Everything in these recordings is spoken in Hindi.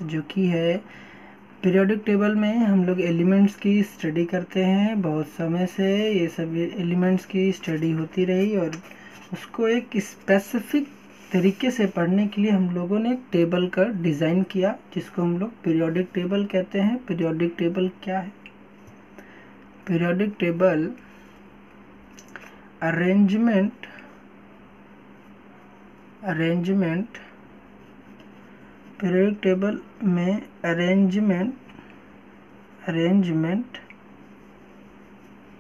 जो कि है पीरियोडिक टेबल में हम लोग एलिमेंट्स की स्टडी करते हैं। बहुत समय से ये सभी एलिमेंट्स की स्टडी होती रही और उसको एक स्पेसिफिक तरीके से पढ़ने के लिए हम लोगों ने एक टेबल का डिज़ाइन किया, जिसको हम लोग पीरियोडिक टेबल कहते हैं। पीरियोडिक टेबल क्या है? Periodic table arrangement periodic table में arrangement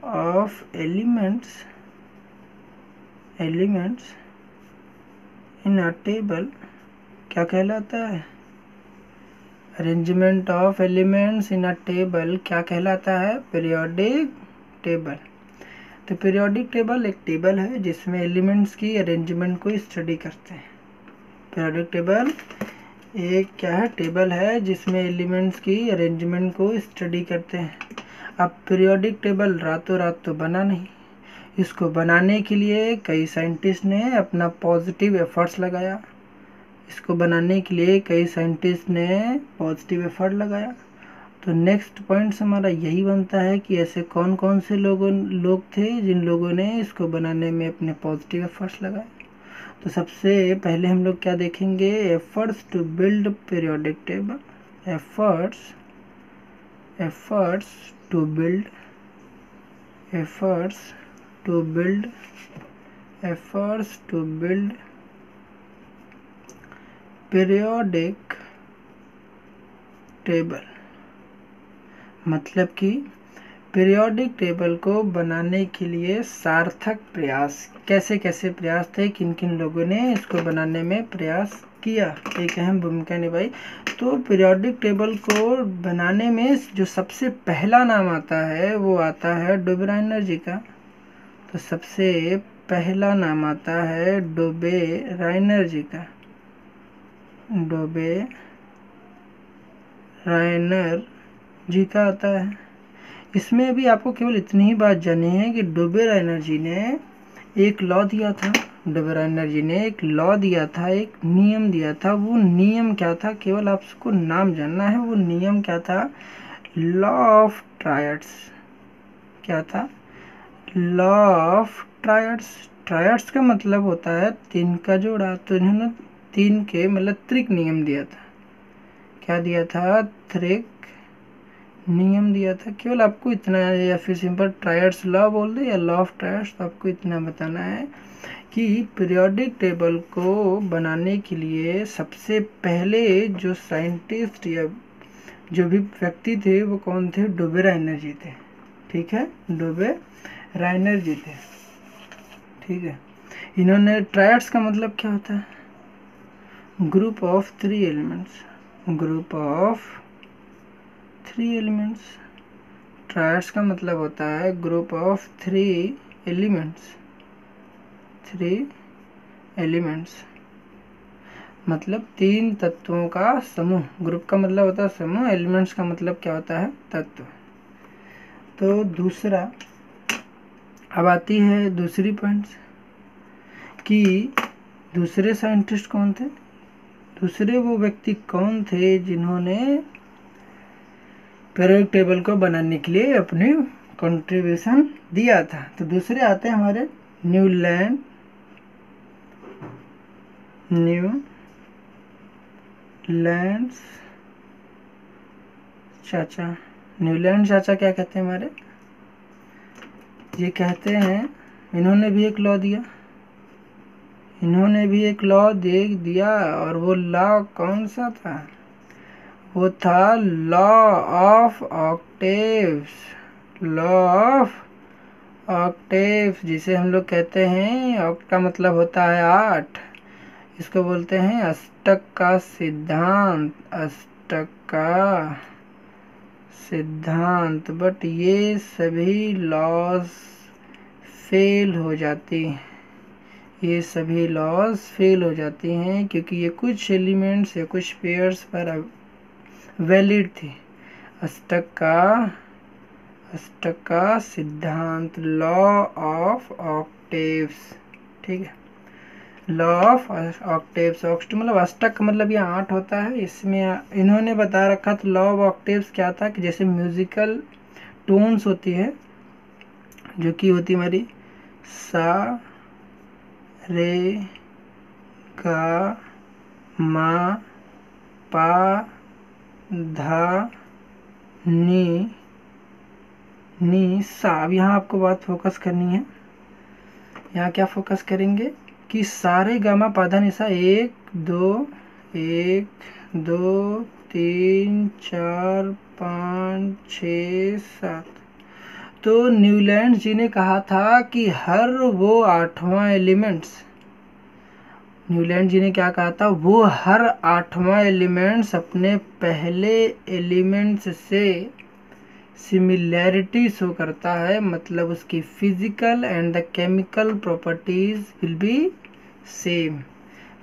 of elements in a table क्या कहलाता है? Arrangement of elements in a table क्या कहलाता है? Periodic table. तो पीरियोडिक टेबल एक टेबल है जिसमें एलिमेंट्स की अरेंजमेंट को स्टडी करते हैं। पीरियोडिक टेबल एक क्या है? टेबल है जिसमें एलिमेंट्स की अरेंजमेंट को स्टडी करते हैं। अब पीरियोडिक टेबल रातों रात तो बना नहीं, इसको बनाने के लिए कई साइंटिस्ट ने अपना पॉजिटिव एफर्ट्स लगाया। तो नेक्स्ट पॉइंट हमारा यही बनता है कि ऐसे कौन कौन से लोग थे जिन लोगों ने इसको बनाने में अपने पॉजिटिव एफर्ट्स लगाए। तो सबसे पहले हम लोग क्या देखेंगे? Efforts to build periodic table. Efforts to build periodic table. मतलब कि पीरियोडिक टेबल को बनाने के लिए सार्थक प्रयास, कैसे कैसे प्रयास थे, किन किन लोगों ने इसको बनाने में प्रयास किया, एक अहम भूमिका निभाई। तो पीरियोडिक टेबल को बनाने में जो सबसे पहला नाम आता है वो आता है डुबेराइनर जी का। तो सबसे पहला नाम आता है डुबेराइनर जी का। डुबेराइनर जी का आता है। इसमें भी आपको केवल इतनी ही बात जाननी है कि डुबेराइनर जी ने एक लॉ दिया था। एक नियम दिया था। वो नियम क्या था? केवल आपको नाम जानना है। वो नियम क्या था? Law of triads. क्या था? लॉ ऑफ ट्रायड्स का मतलब होता है तीन का जोड़ा। तो इन्होंने तीन के मतलब त्रिक नियम दिया था। क्या दिया था? त्रिक नियम दिया था। केवल आपको इतना, या फिर सिंपल ट्रायड्स लॉ बोल दे या लॉ ऑफ ट्रायड्स, तो आपको इतना बताना है कि पीरियोडिक टेबल को बनाने के लिए सबसे पहले जो साइंटिस्ट या जो भी व्यक्ति थे वो कौन थे? डुबेराइनर जी थे। ठीक है, डुबेराइनर जी थे। ठीक है, इन्होंने ट्रायड्स का मतलब क्या होता है? Group of three elements. Triads का मतलब होता है ग्रुप ऑफ थ्री एलिमेंट्स, मतलब तीन तत्वों का समूह। ग्रुप का मतलब होता है समूह, एलिमेंट्स का मतलब क्या होता है? तत्व। तो दूसरा, अब आती है दूसरी पॉइंट्स कि दूसरे साइंटिस्ट कौन थे, दूसरे वो व्यक्ति कौन थे जिन्होंने पीरियोडिक टेबल को बनाने के लिए अपनी कंट्रीब्यूशन दिया था। तो दूसरे आते हैं हमारे न्यूलैंड चाचा क्या कहते हैं हमारे? ये कहते हैं इन्होंने भी एक लॉ दिया और वो लॉ कौन सा था? वो था लॉ ऑफ ऑक्टेव्स, जिसे हम लोग कहते हैं, ऑक्ट का मतलब होता है 8, इसको बोलते हैं अष्टक का सिद्धांत। बट ये सभी लॉज फेल हो जाती हैं, क्योंकि ये कुछ एलिमेंट्स या कुछ पेयर्स पर वैलिड थी। अष्टक का सिद्धांत, लॉ ऑफ ऑक्टेव्स। ठीक है, लॉ ऑफ ऑक्टेव्स। ऑक्टेव मतलब अष्टक, मतलब ये 8 होता है। इसमें इन्होंने बता रखा था लॉ ऑफ ऑक्टेव्स क्या था कि जैसे म्यूजिकल टोन्स होती है जो कि होती हमारी सा, रे, गा, मा, पा, धा, नी, सा। अब यहाँ आपको बात फोकस करनी है। यहाँ क्या फोकस करेंगे कि सारे गामा पाधा निशा 1 2 1 2 3 4 5 6 7। तो न्यूलैंड जी ने कहा था कि हर वो 8वां एलिमेंट्स, न्यूलैंड जी ने क्या कहा था, वो हर 8वां एलिमेंट्स अपने पहले एलिमेंट्स से सिमिलैरिटी शो करता है, मतलब उसकी physical and the chemical properties will be same.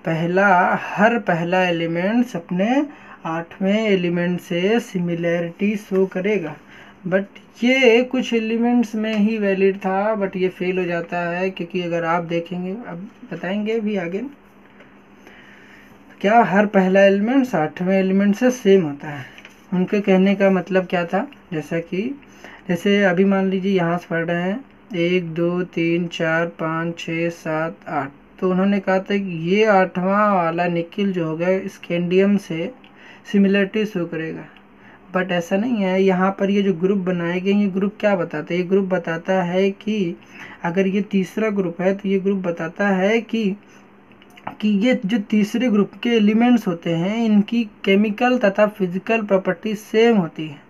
हर पहला एलिमेंट्स अपने 8वें एलिमेंट से सिमिलैरिटी शो करेगा। बट ये कुछ एलिमेंट्स में ही वैलिड था, बट ये फेल हो जाता है क्योंकि अगर आप देखेंगे, अब बताएंगे भी आगे, क्या हर पहला एलिमेंट्स 8वें एलिमेंट से सेम होता है। उनके कहने का मतलब क्या था, जैसे अभी मान लीजिए यहाँ से पढ़ रहे हैं 1 2 3 4 5 6 7 8, तो उन्होंने कहा था कि ये 8वां वाला निकिल जो होगा स्कैंडियम से सिमिलरिटी शो करेगा। बट ऐसा नहीं है। यहाँ पर ये जो ग्रुप बनाए गए, ये ग्रुप क्या बताते हैं, ये ग्रुप बताता है कि अगर ये तीसरा ग्रुप है तो ये ग्रुप बताता है कि ये जो तीसरे ग्रुप के एलिमेंट्स होते हैं इनकी केमिकल तथा फिजिकल प्रॉपर्टी सेम होती है।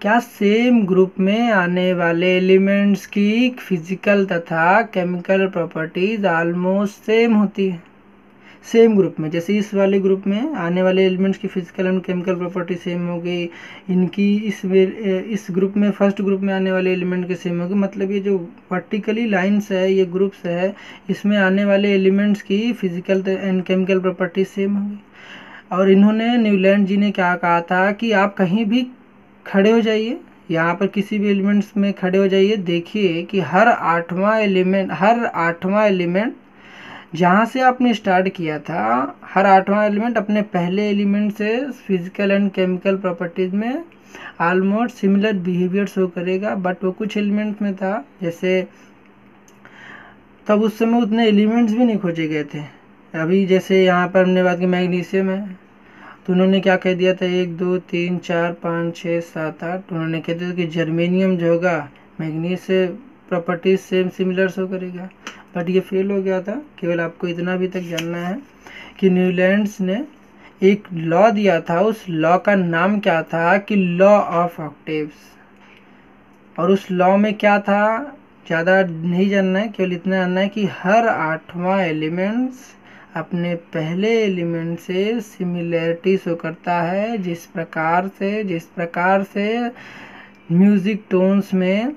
क्या सेम ग्रुप में आने वाले एलिमेंट्स की फिजिकल तथा केमिकल प्रॉपर्टीज ऑलमोस्ट सेम होती है सेम ग्रुप में। जैसे इस वाले ग्रुप में आने वाले एलिमेंट्स की physical and chemical property same हो गई, इनकी इस ग्रुप में फर्स्ट ग्रुप में आने वाले एलिमेंट के सेम हो गए। मतलब ये जो वर्टिकली लाइंस है, ये ग्रुप्स है, इसमें आने वाले एलिमेंट्स की physical and chemical property same हो गई। और इन्होंने न्यूलैंड जी ने क्या कहा था कि आप कहीं भी खड़े हो जाइए, यहाँ पर किसी भी एलिमेंट्स में खड़े हो जाइए, देखिए कि हर आठवां एलिमेंट जहाँ से आपने स्टार्ट किया था, हर 8वां एलिमेंट अपने पहले एलिमेंट से फिजिकल एंड केमिकल प्रॉपर्टीज में ऑलमोस्ट सिमिलर बिहेवियर शो करेगा। बट वो कुछ एलिमेंट्स में था, जैसे तब उस समय उतने एलिमेंट्स भी नहीं खोजे गए थे। अभी जैसे यहाँ पर हमने बात की मैग्नीशियम है, तो उन्होंने क्या कह दिया था 1 2 3 4 5 6 7 8। उन्होंने कह दिया कि जर्मेनियम जो होगा मैग्नीज से प्रॉपर्टीज सेम सिमिलर शो करेगा। बट ये फेल हो गया था। केवल आपको इतना भी तक जानना है कि न्यूलैंड्स ने एक लॉ दिया था, उस लॉ का नाम क्या था कि लॉ ऑफ ऑक्टेव्स। और उस लॉ में क्या था ज़्यादा नहीं जानना है, केवल इतना जानना है कि हर 8वां एलिमेंट्स अपने पहले एलिमेंट से सिमिलैरिटी शो करता है। जिस प्रकार से म्यूजिक टोन्स में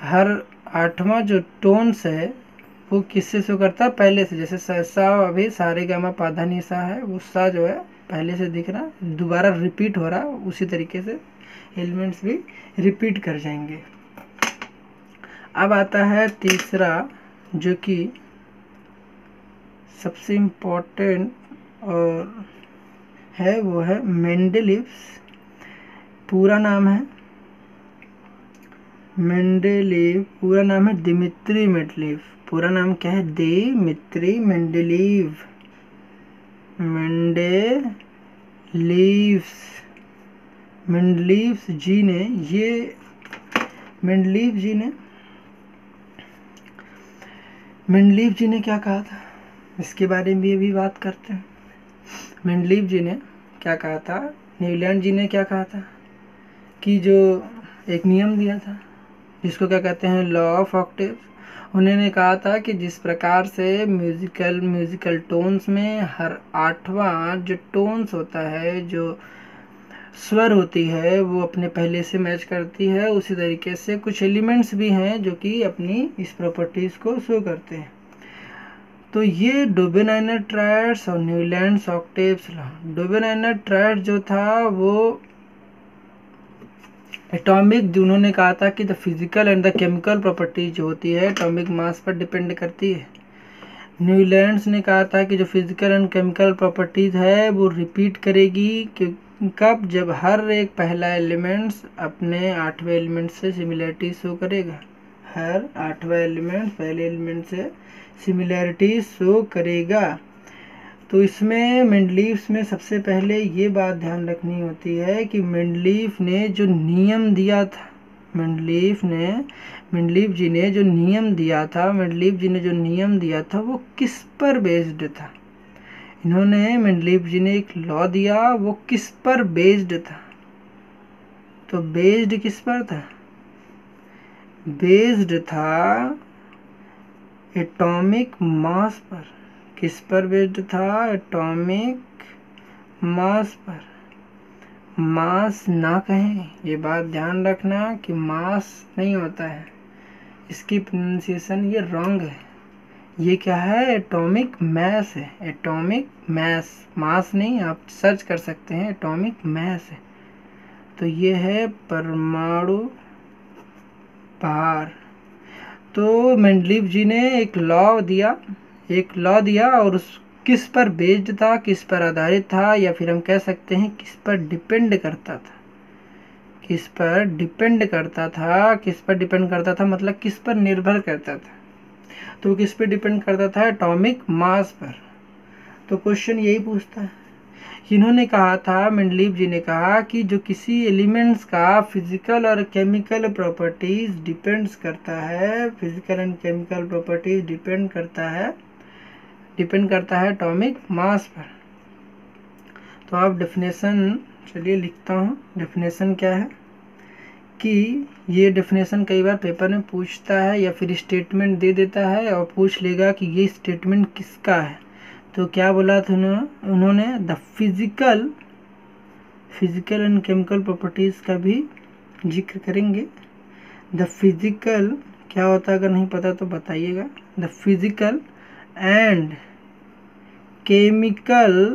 हर 8वां जो टोन्स है वो किससे शो करता है, पहले से। जैसे सा अभी सारे गामा पाधा निशा है, वो सा जो है पहले से दिख रहा, दोबारा रिपीट हो रहा, उसी तरीके से एलिमेंट्स भी रिपीट कर जाएंगे। अब आता है तीसरा जो कि सबसे इम्पोर्टेंट और है, वो है मेंडेलीव्स। पूरा नाम है मेंडेलीव, पूरा नाम है दिमित्री मेंडेलीव। पूरा नाम क्या है, दिमित्री मेंडेलीव। मेंडेलीव जी ने क्या कहा था, इसके बारे में भी अभी बात करते हैं। मेंडेलीव जी ने क्या कहा था, न्यूलैंड जी ने क्या कहा था कि जो एक नियम दिया था जिसको क्या कहते हैं लॉ ऑफ ऑक्टेव। उन्होंने कहा था कि जिस प्रकार से म्यूजिकल टोन्स में हर 8वां जो टोन्स होता है, जो स्वर होती है, वो अपने पहले से मैच करती है, उसी तरीके से कुछ एलिमेंट्स भी हैं जो कि अपनी इस प्रॉपर्टीज को शो करते हैं। तो ये डोबेनाइनर ट्रायड्स और न्यूलैंड्स ऑक्टेव्स लॉ। डोबेनाइनर ट्रायड जो था वो एटॉमिक, उन्होंने कहा था कि the physical and the chemical property जो होती है एटॉमिक मास पर डिपेंड करती है। न्यूलैंड्स ने कहा था कि जो फिजिकल एंड केमिकल प्रॉपर्टीज़ है वो रिपीट करेगी कि कब, जब हर एक पहला एलिमेंट्स अपने 8वें एलिमेंट से सिमिलरिटी शो करेगा। हर 8वां एलिमेंट पहले एलिमेंट से सिमिलरिटी शो करेगा। तो इसमें मेंडलीफ में सबसे पहले ये बात ध्यान रखनी होती है कि मेंडलीफ ने जो नियम दिया था, मेंडलीफ जी ने जो नियम दिया था वो किस पर बेस्ड था। इन्होंने मेंडलीफ जी ने एक लॉ दिया, वो किस पर बेस्ड था। तो बेस्ड किस पर था? बेस्ड था एटॉमिक मास पर। किस पर बेस्ड था? एटॉमिक मास पर। मास ना कहें, ये बात ध्यान रखना कि मास नहीं होता है, इसकी प्रोनाउंसिएशन ये रॉन्ग है। ये क्या है? एटॉमिक मैस है। एटॉमिक मैस, मास नहीं, आप सर्च कर सकते हैं, एटॉमिक मैस है। तो ये है परमाणु भार। तो मेंडलीफ जी ने एक लॉ दिया और उस किस पर बेस्ड था, किस पर आधारित था, या फिर हम कह सकते हैं किस पर डिपेंड करता था। किस पर डिपेंड करता था मतलब किस पर निर्भर करता था। तो किस पर डिपेंड करता था? एटॉमिक मास पर। तो क्वेश्चन यही पूछता है। इन्होंने कहा था, मेंडलीफ जी ने कहा कि जो किसी एलिमेंट्स का फिजिकल और केमिकल प्रॉपर्टीज डिपेंड्स करता है, physical and chemical properties depend करता है एटॉमिक मास पर। तो आप डेफिनेशन, चलिए लिखता हूँ। डेफिनेशन क्या है कि ये डेफिनेशन कई बार पेपर में पूछता है या फिर स्टेटमेंट दे देता है और पूछ लेगा कि ये स्टेटमेंट किसका है। तो क्या बोला था उन्होंने? The physical and chemical properties का भी जिक्र करेंगे। द फिजिकल क्या होता है, अगर नहीं पता तो बताइएगा। The physical and chemical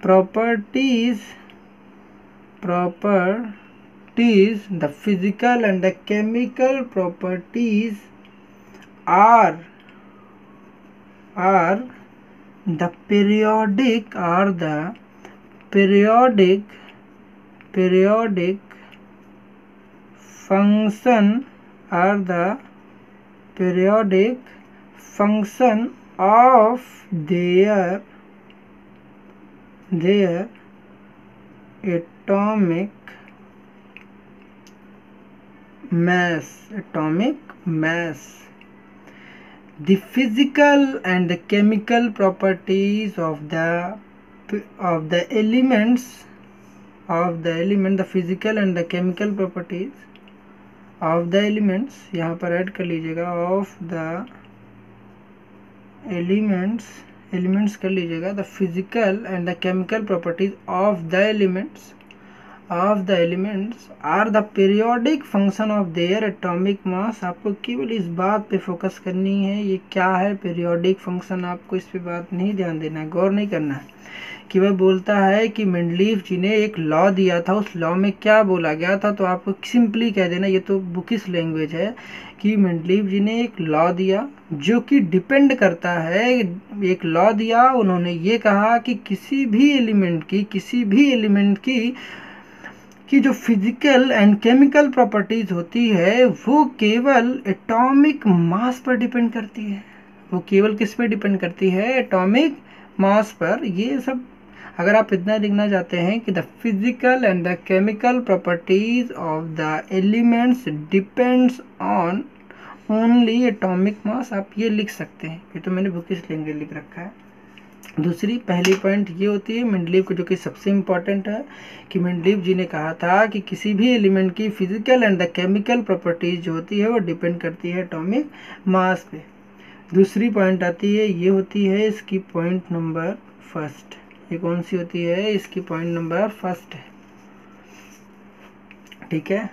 properties the physical and the chemical properties are the periodic function of their atomic mass. The physical and the chemical properties of the elements, the physical and the chemical properties of the elements, यहाँ पर ऐड कर लीजिएगा, of the elements कर लीजिएगा, the physical and the chemical properties of the elements are the periodic function of their atomic mass। आपको केवल इस बात पे फोकस करनी है, ये क्या है पीरियोडिक फंक्शन, आपको इस पे बात नहीं ध्यान देना है, गौर नहीं करना है। कि वह बोलता है कि मेंडलीफ जी ने एक लॉ दिया था, उस लॉ में क्या बोला गया था, तो आपको सिंपली कह देना, ये तो बुकिश लैंग्वेज है, कि मेंडलीफ जी ने एक लॉ दिया जो कि डिपेंड करता है। एक लॉ दिया, उन्होंने ये कहा कि किसी भी एलिमेंट की जो फिजिकल एंड केमिकल प्रॉपर्टीज होती है वो केवल एटॉमिक मास पर डिपेंड करती है। वो केवल किस पर डिपेंड करती है? एटॉमिक मास पर। ये सब अगर आप इतना लिखना चाहते हैं कि the physical and the chemical properties of the elements depends on only atomic mass, आप ये लिख सकते हैं। ये तो मैंने बुकिश लैंग्वेज लिख रखा है। दूसरी पहली पॉइंट ये होती है मेंडलीफ को, जो कि सबसे इम्पॉर्टेंट है, कि मेंडलीफ जी ने कहा था कि किसी भी एलिमेंट की physical and the chemical properties जो होती है वो डिपेंड करती है एटॉमिक मास पे। दूसरी पॉइंट आती है, ये होती है इसकी पॉइंट नंबर फर्स्ट। ये कौन सी होती है? इसकी पॉइंट नंबर फर्स्ट है, ठीक है।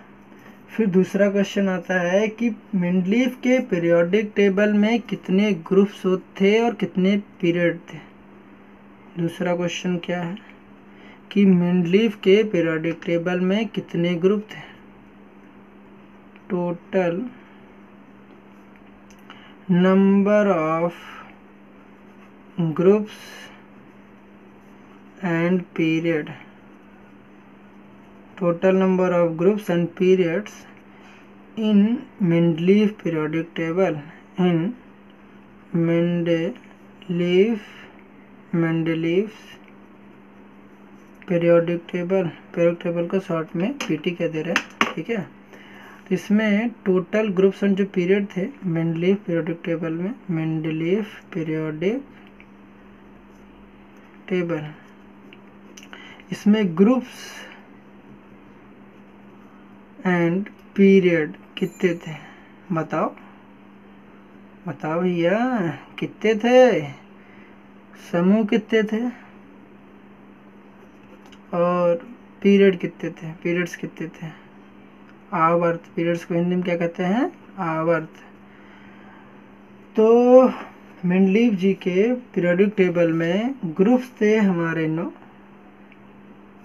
फिर दूसरा क्वेश्चन आता है कि मेंडलीफ के पीरियोडिक टेबल में कितने ग्रुप्स थे और कितने पीरियड थे। दूसरा क्वेश्चन क्या है कि मेंडलीफ के पीरियोडिक टेबल में कितने ग्रुप थे। Total number of groups and period, total number of groups and periods in Mendeleev periodic table, in Mendeleev's periodic table को शॉर्ट में पीटी कह दे रहे हैं, ठीक है। तो इसमें टोटल ग्रुप्स एंड जो पीरियड थे मेंडलीव पीरियोडिक टेबल में, मेंडलीव पीरियोडिक टेबल, इसमें ग्रुप्स एंड पीरियड कितने थे, बताओ भैया कितने थे, समूह कितने थे और पीरियड कितने थे, पीरियड्स कितने थे, आवर्त, पीरियड्स को हिंदी में क्या कहते हैं, आवर्त। तो मेंडलीव जी के पीरियोडिक टेबल में ग्रुप्स थे हमारे 9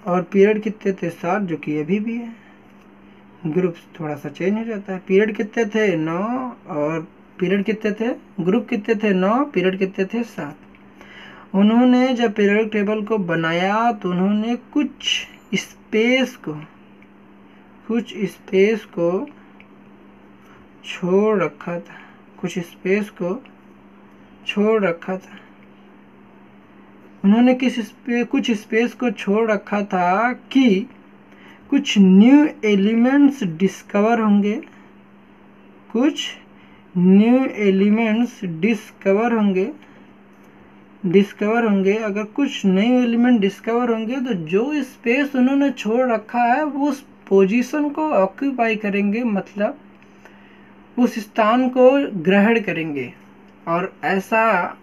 और पीरियड कितने थे 7, जो कि अभी भी है। ग्रुप्स थोड़ा सा चेंज हो जाता है, पीरियड कितने थे 9 और पीरियड कितने थे, ग्रुप कितने थे 9, पीरियड कितने थे 7। उन्होंने जब पीरियोडिक टेबल को बनाया तो उन्होंने कुछ स्पेस को छोड़ रखा था, उन्होंने कुछ स्पेस को छोड़ रखा था कि कुछ न्यू एलिमेंट्स डिस्कवर होंगे, अगर कुछ नए एलिमेंट डिस्कवर होंगे तो जो स्पेस उन्होंने छोड़ रखा है वो उस पोजीशन को ऑक्यूपाई करेंगे, मतलब उस स्थान को ग्रहण करेंगे। और ऐसा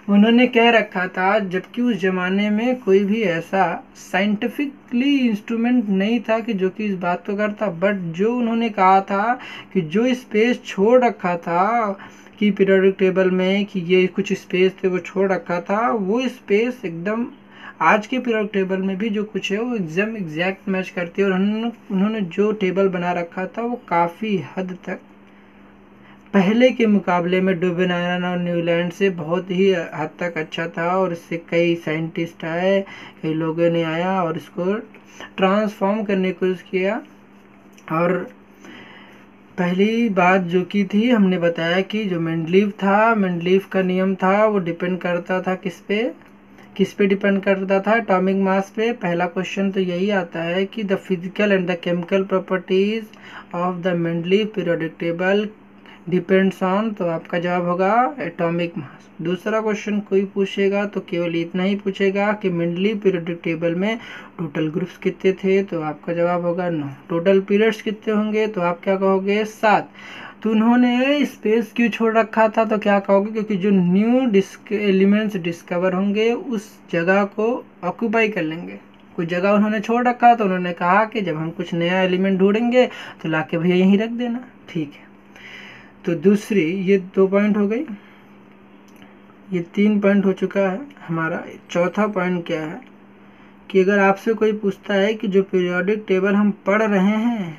उन्होंने कह रखा था, जबकि उस जमाने में कोई भी ऐसा साइंटिफिकली इंस्ट्रूमेंट नहीं था कि जो कि इस बात को करता, बट जो उन्होंने कहा था कि जो स्पेस छोड़ रखा था कि पीरियोडिक टेबल में कि ये कुछ स्पेस थे वो छोड़ रखा था, वो स्पेस एकदम आज के पीरियोडिक टेबल में भी जो कुछ है वो एकदम एग्जैक्ट मैच करती है। और उन्होंने जो टेबल बना रखा था वो काफ़ी हद तक पहले के मुकाबले में डुबन आयरन और न्यूलैंड से बहुत ही हद तक अच्छा था। और इससे कई साइंटिस्ट आए, कई लोगों ने आया और इसको ट्रांसफॉर्म करने की कोशिश किया। और पहली बात जो की थी, हमने बताया कि जो मेंडलीव का नियम था वो डिपेंड करता था किस पे डिपेंड करता था, एटॉमिक मास पे। पहला क्वेश्चन तो यही आता है कि the physical and the chemical properties of the Mendeleev periodic table depends on, तो आपका जवाब होगा एटॉमिक मास। दूसरा क्वेश्चन कोई पूछेगा तो केवल इतना ही पूछेगा कि मेंडलीव पीरियोडिक टेबल में टोटल ग्रुप्स कितने थे, तो आपका जवाब होगा 9। टोटल पीरियड्स कितने होंगे, तो आप क्या कहोगे 7। तो उन्होंने स्पेस क्यों छोड़ रखा था, तो क्या कहोगे, क्योंकि जो न्यू एलिमेंट्स डिस्कवर होंगे उस जगह को ऑक्यूपाई कर लेंगे। कुछ जगह उन्होंने छोड़ रखा तो उन्होंने कहा कि जब हम कुछ नया एलिमेंट ढूंढेंगे तो लाके भैया यहीं रख देना, ठीक है। तो दूसरी, ये 2 पॉइंट हो गई, ये 3 पॉइंट हो चुका है हमारा। चौथा पॉइंट क्या है कि अगर आपसे कोई पूछता है कि जो पीरियोडिक टेबल हम पढ़ रहे हैं,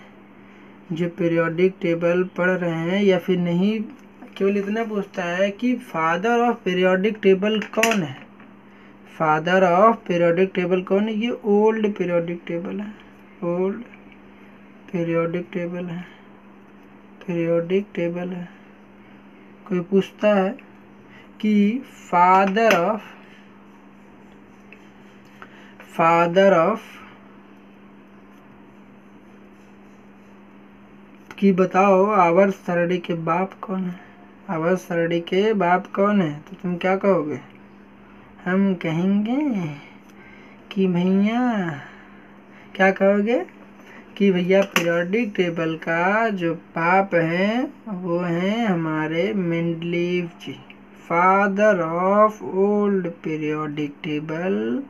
या फिर नहीं, केवल इतना पूछता है कि फादर ऑफ पीरियोडिक टेबल कौन है, ये ओल्ड पीरियोडिक टेबल है। कोई पूछता है कि फादर ऑफ कि बताओ आवर्त सारणी के बाप कौन है, तो तुम क्या कहोगे, हम कहेंगे कि भैया, क्या कहोगे कि भैया पीरियोडिक टेबल का जो बाप है वो हैं हमारे Mendeleev ji. Father of old periodic table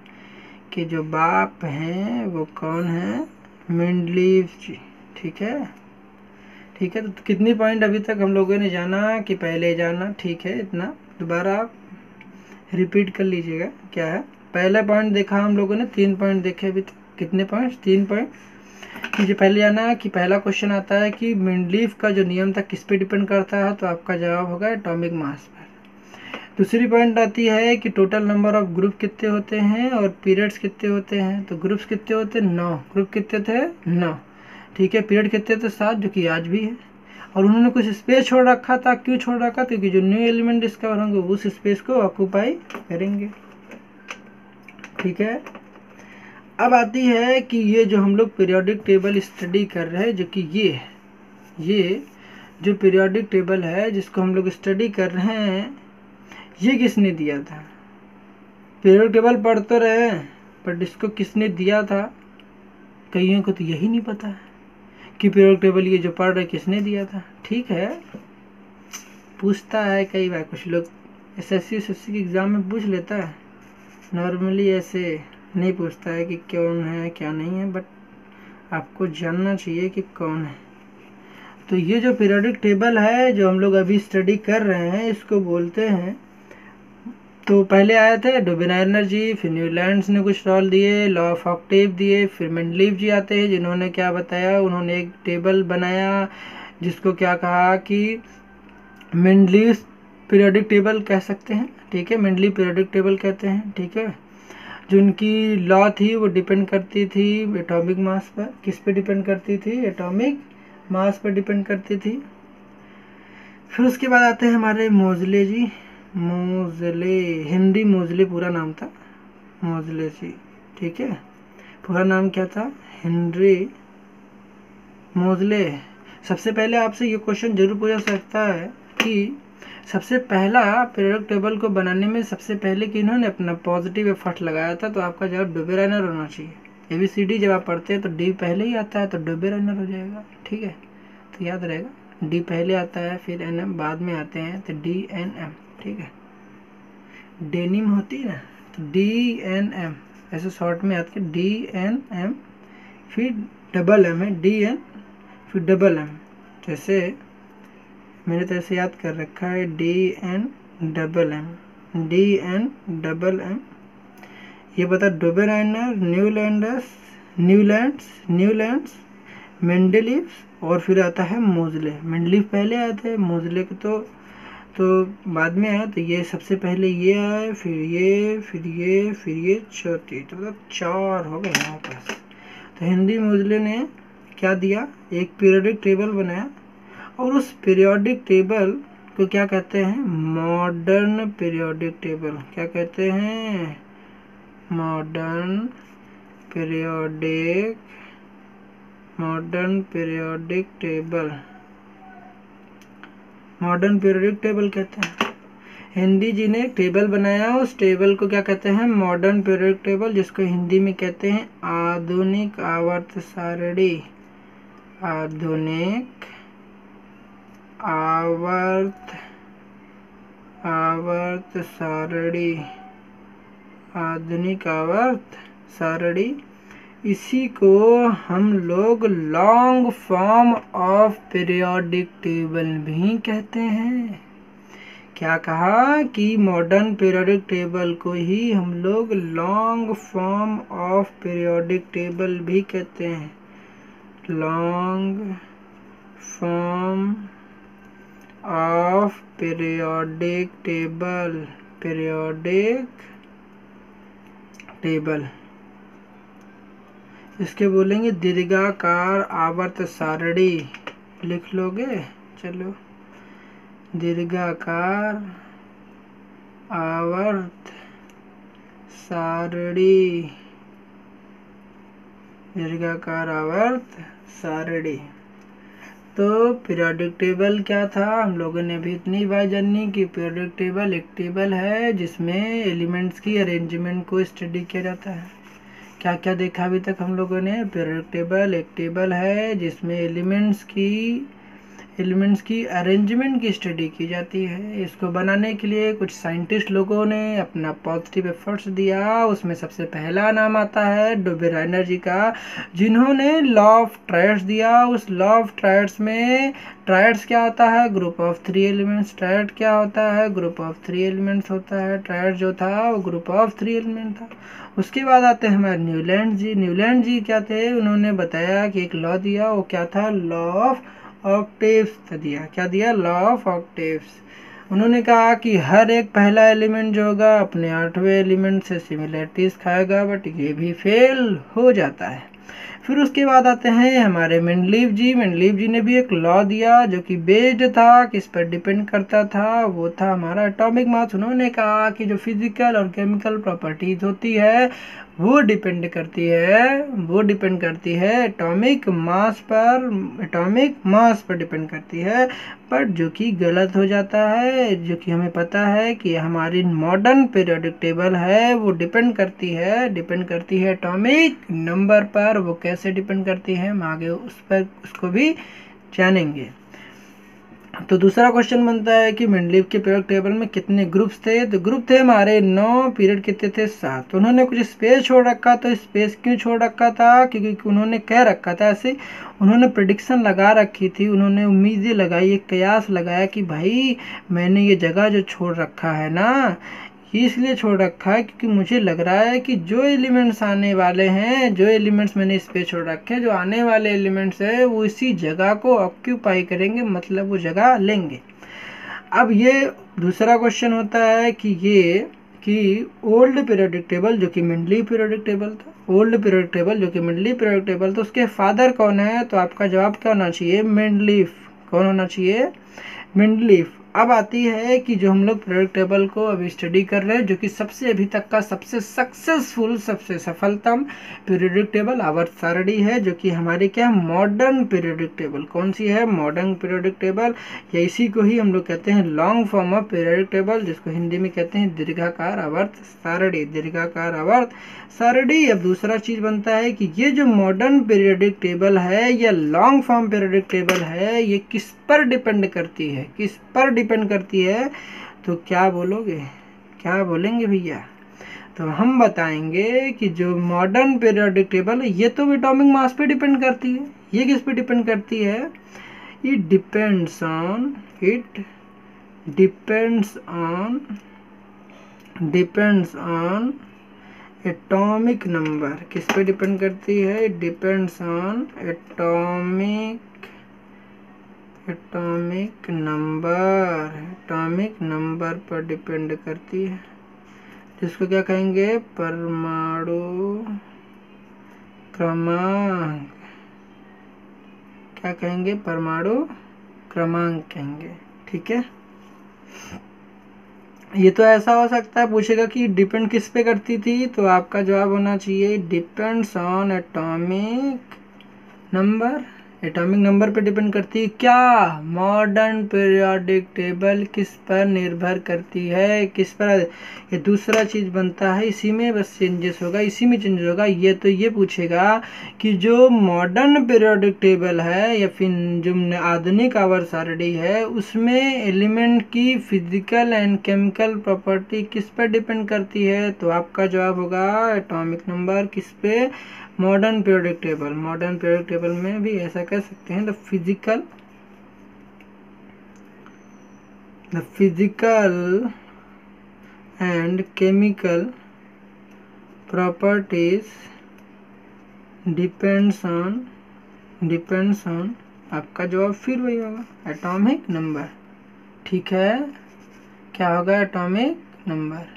के जो बाप हैं वो कौन है, मेंडलीव जी, ठीक है। तो कितनी पॉइंट अभी तक हम लोगों ने जाना कि पहले जाना, ठीक है। इतना दोबारा आप रिपीट कर लीजिएगा। क्या है, पहला पॉइंट देखा हम लोगों ने, 3 पॉइंट देखे अभी तक। कितने पॉइंट, 3 पॉइंट। कि जो पहले जाना कि पहला क्वेश्चन आता है कि मेंडलीफ का जो नियम था किस पे डिपेंड करता है, तो आपका जवाब होगा एटॉमिक मास पर। दूसरी पॉइंट आती है कि टोटल नंबर ऑफ ग्रुप कितने होते हैं और पीरियड्स कितने होते हैं। तो ग्रुप्स कितने होते हैं, 9। ग्रुप कितने थे, 9। ठीक है, पीरियड कितने थे, 7, जो कि आज भी है। और उन्होंने कुछ स्पेस छोड़ रखा था, क्यों छोड़ रखा, क्योंकि जो न्यू एलिमेंट डिस्कवर होंगे उस स्पेस को ऑक्यूपाई करेंगे। ठीक है, अब आती है कि ये जो हम लोग पीरियोडिक टेबल स्टडी कर रहे हैं, जो कि ये जो पीरियोडिक टेबल है जिसको हम लोग स्टडी कर रहे हैं, ये किसने दिया था। पीरियोडिक टेबल पढ़ तो रहे हैं, पर इसको किसने दिया था, कईयों को तो यही नहीं पता है कि पीरियोडिक टेबल ये जो पढ़ रहे किसने दिया था। ठीक है, पूछता है कई बार, कुछ लोग एसएससी के एग्ज़ाम में पूछ लेता है, नॉर्मली ऐसे नहीं पूछता है कि कौन है क्या नहीं है, बट आपको जानना चाहिए कि कौन है। तो ये जो पीरियोडिक टेबल है जो हम लोग अभी स्टडी कर रहे हैं, इसको बोलते हैं, तो पहले आए थे डुबेना एनर्जी, फिर न्यूलैंड्स ने कुछ रोल दिए, लॉ ऑफ ऑक्टेव दिए, फिर मेंडलीफ जी आते हैं जिन्होंने क्या बताया, उन्होंने एक टेबल बनाया जिसको क्या कहा कि मेंडलीफ पीरियोडिक टेबल कह सकते हैं। ठीक है, मेंडलीफ पीरियोडिक टेबल कहते हैं। ठीक है, जो उनकी लॉ थी वो डिपेंड करती थी एटॉमिक मास पर। किस पे डिपेंड करती थी, एटॉमिक मास पर डिपेंड करती थी। फिर उसके बाद आते हैं हमारे मोजले जी, मोजले, हेनरी मोजले पूरा नाम था, मोजले जी। ठीक है, पूरा नाम क्या था, हेनरी मोजले। सबसे पहले आपसे ये क्वेश्चन जरूर पूछा सकता है कि सबसे पहला पीरियोडिक टेबल को बनाने में सबसे पहले कि इन्होंने अपना पॉजिटिव एफर्ट लगाया था, तो आपका जवाब डुबेराइनर होना चाहिए। ABCD जब आप पढ़ते हैं तो डी पहले ही आता है, तो डुबेराइनर हो जाएगा। ठीक है, तो याद रहेगा, डी पहले आता है, फिर NM बाद में आते हैं, तो DNM। ठीक है, डेनिम होती है ना, तो DNM ऐसे शॉर्ट में आती है, DNM, फिर डबल M है, DN फिर डबल M। जैसे मैंने तो ऐसे याद कर रखा है, DN double M, DN double M। ये बता डुबेराइनर, न्यूलैंड्स, मेंडलीफ और फिर आता है मोजले। मेंडलीफ पहले आए थे, मोजले के तो बाद में आया, तो ये सबसे पहले ये आए, फिर ये चौथी, तो 4 हो गए हमारे पास। तो हेनरी मोजले ने क्या दिया, एक पीरियोडिक टेबल बनाया, और उस पीरियोडिक टेबल को क्या कहते हैं, मॉडर्न पीरियोडिक टेबल। क्या कहते हैं, modern periodic table, modern periodic table कहते हैं। हिंदी जी ने एक टेबल बनाया, उस टेबल को क्या कहते हैं, मॉडर्न पीरियोडिक टेबल, जिसको हिंदी में कहते हैं आधुनिक आवर्त सारणी। आधुनिक आवर्त सारणी, आधुनिक आवर्त सारणी। इसी को हम लोग long form of periodic table भी कहते हैं। क्या कहा कि मॉडर्न पीरियोडिक टेबल को ही हम लोग long form of periodic table भी कहते हैं। Long form of periodic table, इसके बोलेंगे दीर्घाकार आवर्त सारणी। लिख लोगे, चलो, दीर्घाकार आवर्त सारणी, दीर्घाकार आवर्त सारणी। तो पीरियोडिक टेबल क्या था, हम लोगों ने भी इतनी बात जानी कि पीरियोडिक टेबल एक टेबल है जिसमें एलिमेंट्स की अरेंजमेंट को स्टडी किया जाता है। क्या क्या देखा अभी तक हम लोगों ने, पीरियोडिक टेबल एक टेबल है जिसमें एलिमेंट्स की एलिमेंट्स की अरेंजमेंट की स्टडी की जाती है। इसको बनाने के लिए कुछ साइंटिस्ट लोगों ने अपना पॉजिटिव एफर्ट्स दिया। उसमें सबसे पहला नाम आता है डुबेराइनर जी का, जिन्होंने लॉ ऑफ ट्रायड्स दिया। उस लॉ ऑफ ट्रायड्स में ट्रायड्स क्या होता है? Group of 3 elements. ट्रायड क्या होता है? ग्रुप ऑफ 3 एलिमेंट्स होता है। ट्रायड जो था वो ग्रुप ऑफ 3 एलिमेंट था। उसके बाद आते हैं हमारे न्यूलैंड जी। न्यूलैंड जी क्या थे? उन्होंने बताया कि एक लॉ दिया, वो क्या था? लॉ ऑफ ऑक्टेव्स दिया। क्या दिया? Law of octaves. उन्होंने कहा कि हर एक पहला एलिमेंट जो होगा अपने 8वें एलिमेंट से सिमिलरिटीज खाएगा, बट ये भी फेल हो जाता है। फिर उसके बाद आते हैं हमारे मेंडलीव जी। मेंडलीव जी ने भी एक लॉ दिया जो कि बेस्ड था, किस पर डिपेंड करता था? वो था हमारा एटॉमिक मास। उन्होंने कहा कि जो फिजिकल और केमिकल प्रॉपर्टीज होती है वो डिपेंड करती है एटॉमिक मास पर डिपेंड करती है। बट जो कि गलत हो जाता है, जो कि हमें पता है कि हमारी मॉडर्न पीरियोडिक टेबल है वो डिपेंड करती है एटॉमिक नंबर पर। वो कैसे डिपेंड करती है हम आगे उसको भी जानेंगे। तो दूसरा क्वेश्चन बनता है कि मेंडलीव के पीरियोडिक टेबल में कितने ग्रुप्स थे? तो ग्रुप थे हमारे 9, पीरियड कितने थे? 7। उन्होंने कुछ स्पेस छोड़ रखा। तो स्पेस क्यों छोड़ रखा था? क्योंकि उन्होंने कह रखा था, ऐसे उन्होंने प्रेडिक्शन लगा रखी थी, उन्होंने उम्मीदें लगाई, एक कयास लगाया कि भाई मैंने ये जगह जो छोड़ रखा है ना, इसलिए छोड़ रखा है क्योंकि मुझे लग रहा है कि जो एलिमेंट्स आने वाले हैं, जो एलिमेंट्स मैंने स्पेस छोड़ रखे हैं, जो आने वाले एलिमेंट्स है वो इसी जगह को ऑक्यूपाई करेंगे, मतलब वो जगह लेंगे। अब ये दूसरा क्वेश्चन होता है कि ओल्ड पीरियोडिक टेबल जो कि मेंडलीव पीरियोडिक टेबल था, ओल्ड पीरियोडिक टेबल जो कि मेंडलीव पीरियोडिक टेबल, तो उसके फादर कौन है? तो आपका जवाब क्या होना चाहिए? मेंडलीव। कौन होना चाहिए? मेंडलीव। अब आती है कि जो हम लोग पीरियोडिक टेबल को अभी स्टडी कर रहे हैं, जो कि सबसे अभी तक का सबसे सक्सेसफुल, सबसे सफलतम पीरियोडिक टेबल आवर्त सारणी है, जो कि हमारी क्या है? Modern periodic table. कौन सी है? Modern periodic table. या इसी को ही हम लोग कहते हैं long form of periodic table, जिसको हिंदी में कहते हैं दीर्घाकार आवर्त सारणी। दीर्घाकार आवर्त सारणी। अब दूसरा चीज बनता है कि ये जो मॉडर्न पीरियोडिक टेबल है या लॉन्ग फॉर्म पीरियोडिक टेबल है, ये किस पर डिपेंड करती है? किस पर डिपेंड करती है? तो क्या बोलोगे? क्या बोलेंगे भैया? तो हम बताएंगे कि जो मॉडर्न पीरियोडिक टेबल है ये तो एटॉमिक मास पे डिपेंड करती है। ये किस पे डिपेंड करती है? It depends on atomic number. किस पे डिपेंड करती है? It depends on atomic number पर डिपेंड करती है, जिसको क्या कहेंगे? परमाणु क्रमांक। क्या कहेंगे? परमाणु क्रमांक कहेंगे। ठीक है। ये तो ऐसा हो सकता है, पूछेगा कि डिपेंड किस पे करती थी, तो आपका जवाब होना चाहिए depends on atomic number. Atomic number पे डिपेंड करती है। क्या मॉडर्न पीरियोडिक टेबल किस पर निर्भर करती है? किस पर? ये दूसरा चीज बनता है, इसी में बस चेंजेस होगा, इसी में चेंजेस होगा। ये तो ये पूछेगा कि जो मॉडर्न पीरियोडिक टेबल है या फिर जो आधुनिक आवर्त सारणी है, उसमें एलिमेंट की फिजिकल एंड केमिकल प्रॉपर्टी किस पर डिपेंड करती है? तो आपका जवाब होगा एटॉमिक नंबर। किस पे? Modern periodic table. Modern periodic table में भी ऐसा कह सकते हैं, the physical and chemical properties depends on आपका जवाब फिर वही होगा एटॉमिक नंबर। ठीक है, क्या होगा? Atomic number.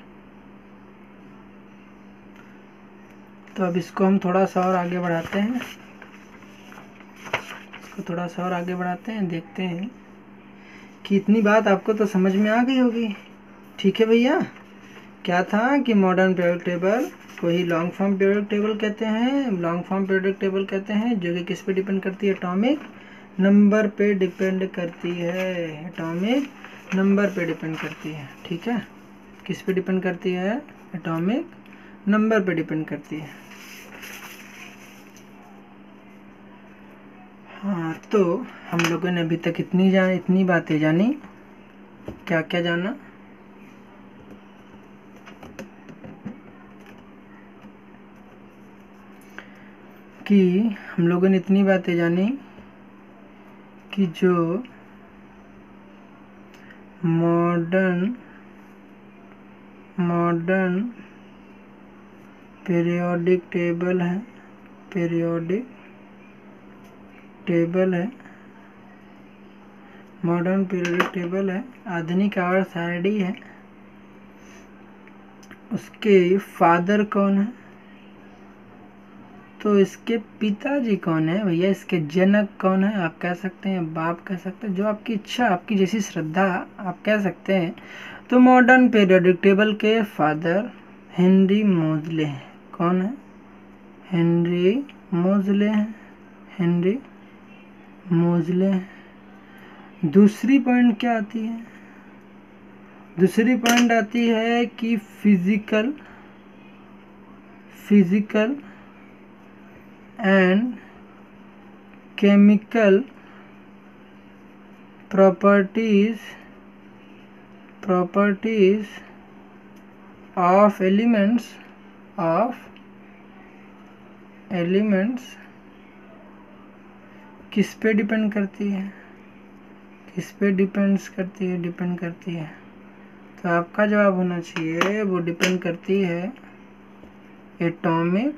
तो अब इसको हम थोड़ा सा और आगे बढ़ाते हैं, देखते हैं कि इतनी बात आपको तो समझ में आ गई होगी। ठीक है भैया, क्या था कि मॉडर्न पीरियोडिक टेबल को ही लॉन्ग फॉर्म पीरियोडिक टेबल कहते हैं, जो कि किस पे डिपेंड करती है? एटॉमिक नंबर पे डिपेंड करती है। ठीक है, किस पे डिपेंड करती है? एटॉमिक नंबर पे डिपेंड करती है। हाँ, तो हम लोगों ने अभी तक इतनी बातें जानी। क्या क्या जाना? कि हम लोगों ने इतनी बातें जानी कि जो मॉडर्न पीरियोडिक टेबल है, मॉडर्न पीरियोडिक टेबल है, आधुनिक आवर्त सारणी है, उसके फादर कौन है? तो इसके पिताजी कौन है भैया? इसके जनक कौन है? आप कह सकते हैं, बाप कह सकते हैं, जो आपकी इच्छा, आपकी जैसी श्रद्धा आप कह सकते हैं। तो मॉडर्न पीरियोडिक टेबल के फादर हेनरी मोजले हैं। कौन है? हेनरी मोजले हैं। दूसरी पॉइंट क्या आती है? दूसरी पॉइंट आती है कि physical and chemical properties of elements किस पे डिपेंड करती है? डिपेंड करती है। तो आपका जवाब होना चाहिए वो डिपेंड करती है एटॉमिक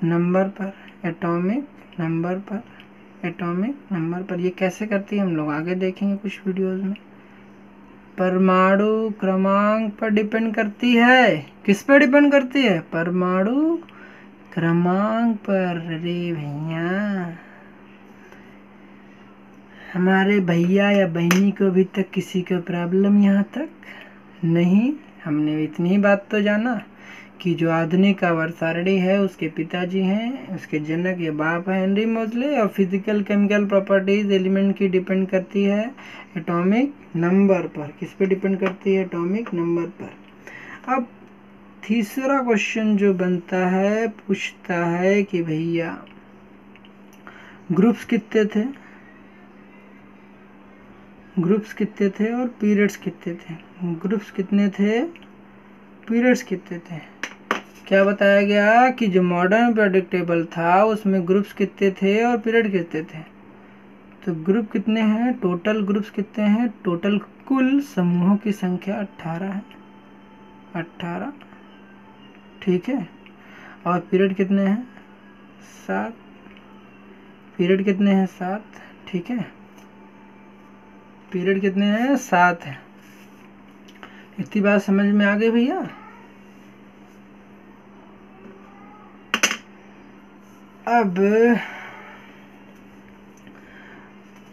नंबर पर। ये कैसे करती है हम लोग आगे देखेंगे कुछ वीडियोस में। परमाणु क्रमांक पर डिपेंड करती है। किस पे डिपेंड करती है? परमाणु क्रमांक पर। अरे भैया, हमारे भैया या बहनी को अभी तक किसी को प्रॉब्लम यहाँ तक नहीं। हमने इतनी बात तो जाना कि जो आधुनिक आवर्त सारणी है उसके पिताजी हैं, उसके जनक या बाप है हेनरी मोजले, और फिजिकल केमिकल प्रॉपर्टीज एलिमेंट की डिपेंड करती है एटॉमिक नंबर पर। किस पे डिपेंड करती है? एटॉमिक नंबर पर। अब तीसरा क्वेश्चन जो बनता है, पूछता है कि भैया ग्रुप्स कितने थे और पीरियड्स कितने थे? ग्रुप्स कितने थे, पीरियड्स कितने थे? क्या बताया गया कि जो मॉडर्न पीरियोडिक टेबल था उसमें ग्रुप्स कितने थे और पीरियड कितने थे? तो ग्रुप कितने हैं? टोटल ग्रुप्स कितने हैं? टोटल कुल समूहों की संख्या 18 है। 18, ठीक है। और पीरियड कितने हैं? 7। पीरियड कितने हैं? 7, ठीक है। पीरियड कितने हैं? 7 है। इतनी बात समझ में आ गई भैया? अब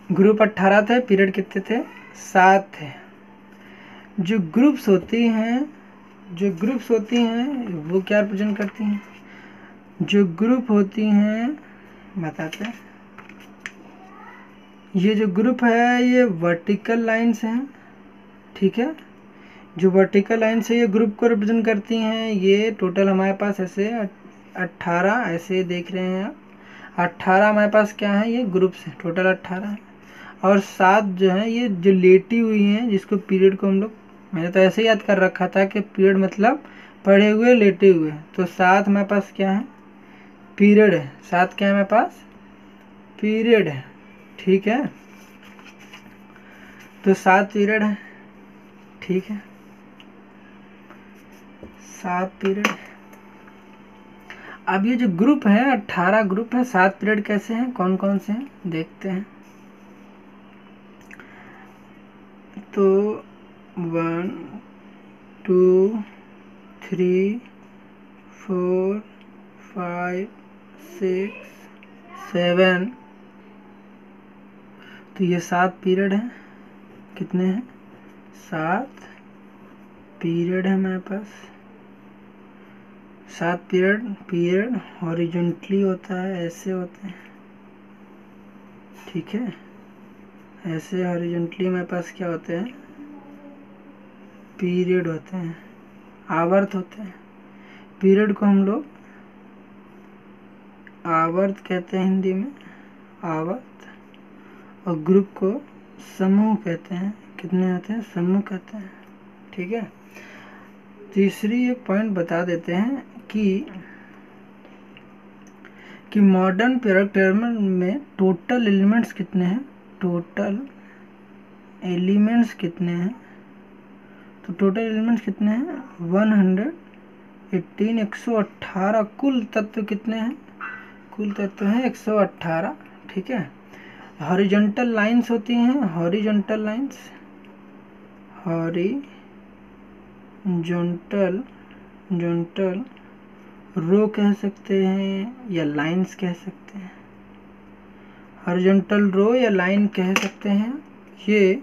ग्रुप 18 थे, पीरियड कितने थे? 7 थे। जो ग्रुप्स होती हैं वो क्या रिप्रेजेंट करती हैं? जो ग्रुप होती हैं बताते हैं। ये जो ग्रुप है ये वर्टिकल लाइंस हैं, ठीक है। जो वर्टिकल लाइंस है ये ग्रुप को रिप्रेजेंट करती हैं। ये टोटल हमारे पास ऐसे 18 ऐसे देख रहे हैं आप। 18 हमारे पास क्या है? ये ग्रुप्स हैं, टोटल 18 है। और 7 जो है ये जो लेटी हुई हैं, जिसको पीरियड को हम लोग, मैंने तो ऐसे याद कर रखा था कि पीरियड मतलब पढ़े हुए लेटे हुए। तो 7 हमारे पास क्या है? पीरियड है। 7 क्या है हमारे पास? पीरियड है, ठीक है। तो 7 पीरियड है, ठीक है। 7 पीरियड। अब ये जो ग्रुप है 18 ग्रुप है, 7 पीरियड कैसे हैं, कौन कौन से हैं देखते हैं। तो 1 2 3 4 5 6 7। तो ये 7 पीरियड है। कितने हैं? 7 पीरियड है हमारे पास। 7 पीरियड हॉरिजॉन्टली होता है, ऐसे होते हैं, ठीक है। ऐसे हॉरिजॉन्टली हमारे पास क्या होते हैं? पीरियड होते हैं, आवर्त होते हैं। पीरियड को हम लोग आवर्त कहते हैं हिंदी में, आवर्त, और ग्रुप को समूह कहते हैं। कितने होते हैं? समूह कहते हैं। ठीक है। तीसरी एक पॉइंट बता देते हैं कि मॉडर्न पीरियोडिक टेबल में टोटल एलिमेंट्स कितने हैं। टोटल एलिमेंट्स कितने हैं? तो टोटल एलिमेंट्स कितने हैं? 118, 118। कुल तत्व कितने हैं? कुल तत्व हैं 118। ठीक है। हॉरिजॉन्टल लाइंस होती हैं, हॉरिजॉन्टल लाइंस, हॉरिजॉन्टल रो कह सकते हैं या लाइंस कह सकते हैं। हॉरिजॉन्टल रो या लाइन कह सकते हैं। ये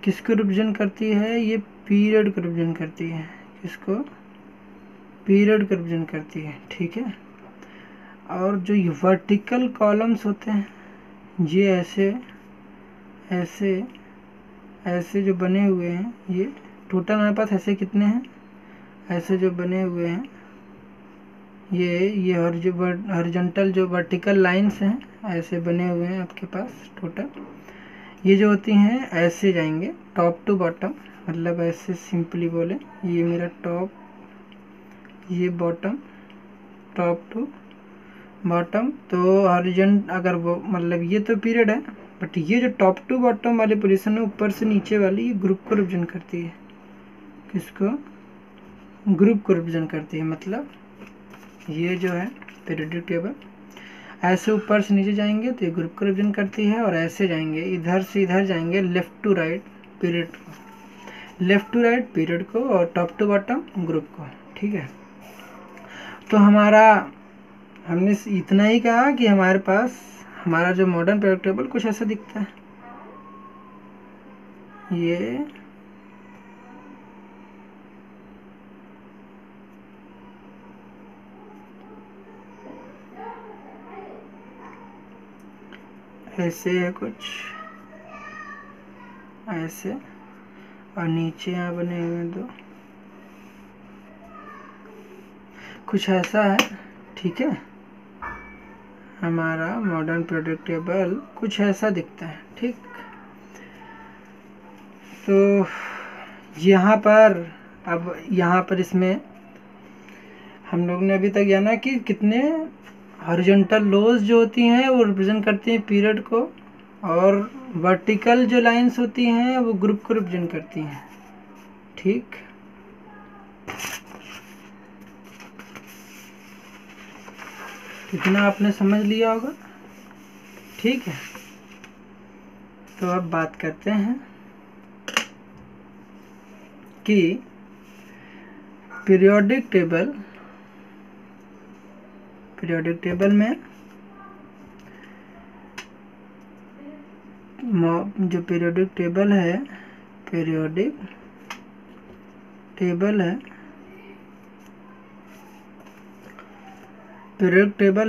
किसको रिप्रेजेंट करती है? ये पीरियड को रिप्रेजेंट करती है। किसको? पीरियड को रिप्रेजेंट करती है। ठीक है। और जो ये वर्टिकल कॉलम्स होते हैं, ये ऐसे जो बने हुए हैं, ये टोटल हमारे पास ऐसे कितने हैं? ऐसे जो बने हुए हैं, ये हॉरिजॉन्टल जो वर्टिकल लाइंस हैं, ऐसे बने हुए हैं आपके पास टोटल। ये जो होती हैं ऐसे जाएंगे टॉप टू बॉटम, मतलब ऐसे सिंपली बोले, ये मेरा टॉप, ये बॉटम, टॉप टू बॉटम। तो हॉरिजॉन्टल अगर वो मतलब ये तो पीरियड है, बट ये जो टॉप टू बॉटम वाली पोजीशन है, ऊपर से नीचे वाली, ये ग्रुप को रिप्रेजेंट करती है। किसको? ग्रुप को रिप्रेजेंट करती है। मतलब ये जो है पीरियोडिक टेबल, ऐसे ऊपर से नीचे जाएंगे तो ये ग्रुप को रिप्रेजेंट करती है, और ऐसे जाएंगे, इधर से इधर जाएंगे, लेफ्ट टू राइट पीरियड को, लेफ्ट टू राइट पीरियड को, और टॉप टू बॉटम ग्रुप को। ठीक है। तो हमने इतना ही कहा कि हमारे पास हमारा जो मॉडर्न पीरियोडिक टेबल कुछ ऐसा दिखता है। ये ऐसे है कुछ ऐसे, और नीचे यहाँ बने हुए हैं दो, कुछ ऐसा है। ठीक है। हमारा मॉडर्न पीरियोडिक टेबल कुछ ऐसा दिखता है। ठीक। तो यहाँ पर इसमें हम लोग ने अभी तक जाना कि कितने हॉरिजॉन्टल लोज जो होती हैं वो रिप्रेजेंट करती हैं पीरियड को, और वर्टिकल जो लाइंस होती हैं वो ग्रुप को रिप्रेजेंट करती हैं। ठीक। कितना आपने समझ लिया होगा? ठीक है। तो अब बात करते हैं कि पीरियोडिक टेबल में जो पीरियोडिक टेबल